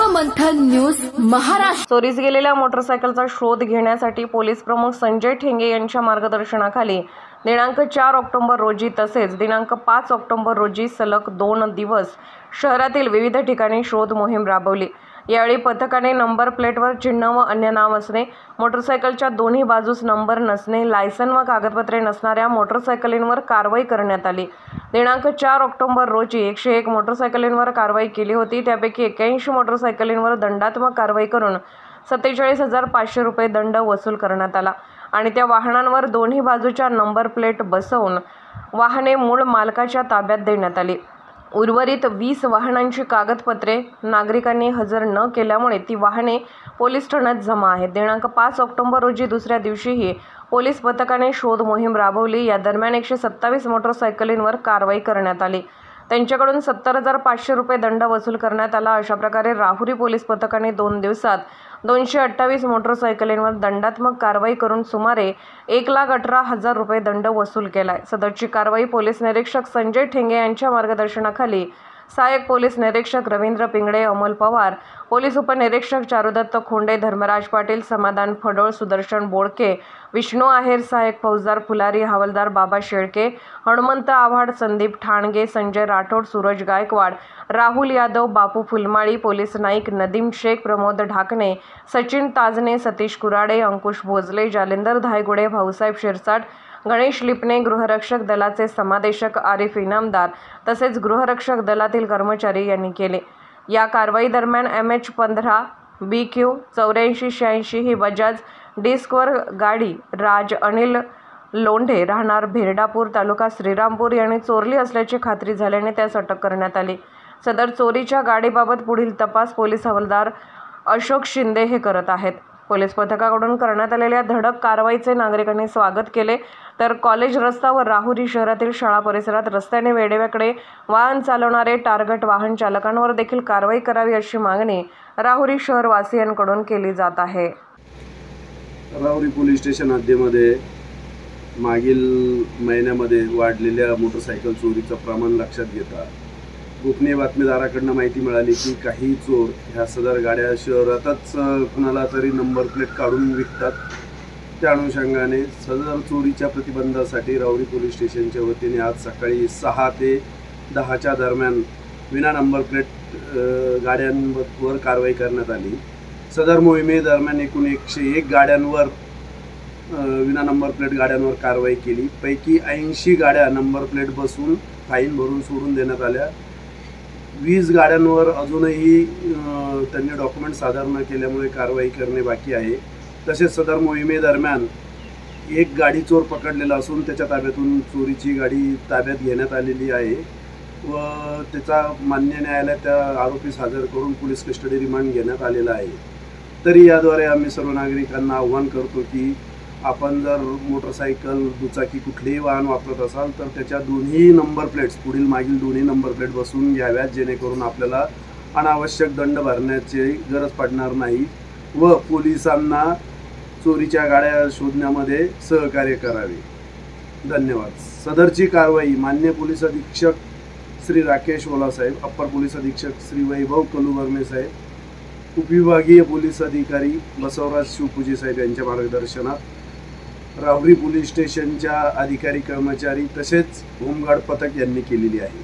मंथन news Maharashtra. चोरीस गेलेल्या मोटरसायकलचा शोध घेण्यासाठी पोलीस प्रमुख संजय ठेंगे यांच्या मार्गदर्शनाखाली दिनांक 4 ऑक्टोबर रोजी तसेच दिनांक 5 ऑक्टोबर रोजी सलग 2 दिवस शहरातील विविध ठिकाणी शोध मोहीम राबवली। यावेळी पथकाने नंबर प्लेटवर चिन्ह व अन्य नाव असणे, मोटरसायकलच्या दोन्ही बाजूस नंबर नसणे, लायसन व कागदपत्रे नसणाऱ्या मोटरसायकलींवर कारवाई करण्यात आली। दिनांक 4 ऑक्टोबर रोजी 101 मोटरसायकलींवर कारवाई केली होती। त्यापैकी 81 मोटरसायकलींवर दंडात्मक कारवाई करून 47,500 रुपये दंड वसूल करण्यात आला आणि त्या वाहनांवर दोन्ही बाजूच्या नंबर प्लेट बसवून वाहने मूळ मालकाच्या ताब्यात देण्यात आली। उर्वरित 20 वाहनांची कागदपत्रे नागरिकांनी हजर न केल्यामुळे ती वाहने पोलीस ठाण्यात जमा आहेत। दिनांक 5 ऑक्टोबर रोजी दुसऱ्या दिवशीही पोलीस पथकाने शोध मोहीम राबवली। या दरम्यान 127 मोटरसायकलींवर कारवाई करण्यात आली। त्यांच्याकडून 70,500 रुपये दंड वसूल करण्यात आला। अशा प्रकारे राहुरी पोलीस पथकाने 2 दिवसात 228 मोटरसायकलींवर दंडात्मक कारवाई करून सुमारे 1,18,000 रुपये दंड वसूल केलाय। सदरची कारवाई पोलीस निरीक्षक संजय ठेंगे यांच्या मार्गदर्शनाखाली सहाय्यक पोलीस निरीक्षक रवींद्र पिंगळे, अमोल पवार, पोलीस उपनिरीक्षक चारुदत्त खोंडे, धर्मराज पाटील, समाधान फडोळ, सुदर्शन बोडके, विष्णू आहेर, सहाय्यक फौजदार फुलारी, हवालदार बाबा शेळके, हनुमंत आव्हाड, संदीप ठाणगे, संजय राठोड, सूरज गायकवाड, राहुल यादव, बापू फुलमाळी, पोलीस नाईक नदीम शेख, प्रमोद ढाकणे, सचिन ताजने, सतीश कुराडे, अंकुश भोजले, जालिंदर धायगुडे, भाऊसाहेब शिरसाट, गणेश लिपणे, गृहरक्षक दलाचे समादेशक आरिफ इनामदार तसेच गृहरक्षक दलातील कर्मचारी यांनी केले। या कारवाई दरम्यान MH15 BQ 8486 ही बजाज डिस्कवर गाडी राज अनिल लोंढे राहणार भेरडापूर तालुका श्रीरामपूर यांनी चोरली असल्याची खात्री झाल्याने त्यास अटक करण्यात आली। सदर चोरीच्या गाडीबाबत पुढील तपास पोलीस हवालदार अशोक शिंदे हे करत आहेत। पोलीस पथकाकडून करण्यात आलेल्या धडक कारवाईचे नागरिकांनी स्वागत केले। तर कॉलेज रस्ता व राहुरी शहरातील शाळा परिसरात रस्त्याने वेडेवाकडे वाहन चालवणारे टार्गेट वाहन चालकांवर देखील कारवाई करावी अशी मागणी राहुरी शहरवासियांकडून केली जात आहे। राहुरी पोलीस स्टेशन हद्दीमध्ये मागील महिन्यामध्ये वाढलेल्या मोटरसायकल चोरीचं प्रमाण लक्षात घेता गोपनीय बातमीदाराकडून माहिती मिळाली की काही चोर ह्या सदर गाड्या शहरातच कुणाला तरी नंबर प्लेट काढून विकतात। त्या अनुषंगाने सदर चोरीच्या प्रतिबंधासाठी राहुरी पोलीस स्टेशनच्या वतीने आज सकाळी 6 ते 10च्या दरम्यान विना नंबर प्लेट गाड्यांवर कारवाई करण्यात आली। सदर मोहिमेदरम्यान एकूण 101 गाड्यांवर विना नंबर प्लेट गाड्यांवर कारवाई केली। पैकी 80 गाड्या नंबर प्लेट बसवून फाईन भरून सोडून देण्यात आल्या। 20 गाड्यांवर अजूनही त्यांनी डॉक्युमेंट सादर न केल्यामुळे कारवाई करणे बाकी आहे। तसेच सदर मोहिमेदरम्यान एक गाडी चोर पकडलेला असून त्याच्या ताब्यातून चोरीची गाडी ताब्यात घेण्यात आलेली आहे व त्याचा मान्य न्यायालयात त्या आरोपीस हजर करून पोलीस कस्टडी रिमांड घेण्यात आलेला आहे। तरी याद्वारे आम्ही सर्व नागरिकांना आव्हान करतो की आपण जर मोटरसायकल, दुचाकी कुठलेही वाहन वापरत असाल तर त्याच्या दोन्ही नंबर प्लेट्स पुढील मागील दोन्ही नंबर प्लेट बसवून घ्याव्यात, जेणेकरून आपल्याला अनावश्यक दंड भरण्याची गरज पडणार नाही व पोलिसांना चोरीच्या गाड्या शोधण्यामध्ये सहकार्य करावे। धन्यवाद। सदरची कारवाई मान्य पोलीस अधीक्षक श्री राकेश ओलासाहेब, अप्पर पोलीस अधीक्षक श्री वैभव कलुवर्मे साहेब, उपविभागीय पोलीस अधिकारी बसवराज शिवपूजे साहेब यांच्या मार्गदर्शनात राहुरी पोलीस स्टेशनच्या अधिकारी कर्मचारी तसेच होमगार्ड पथक यांनी केलेली आहे।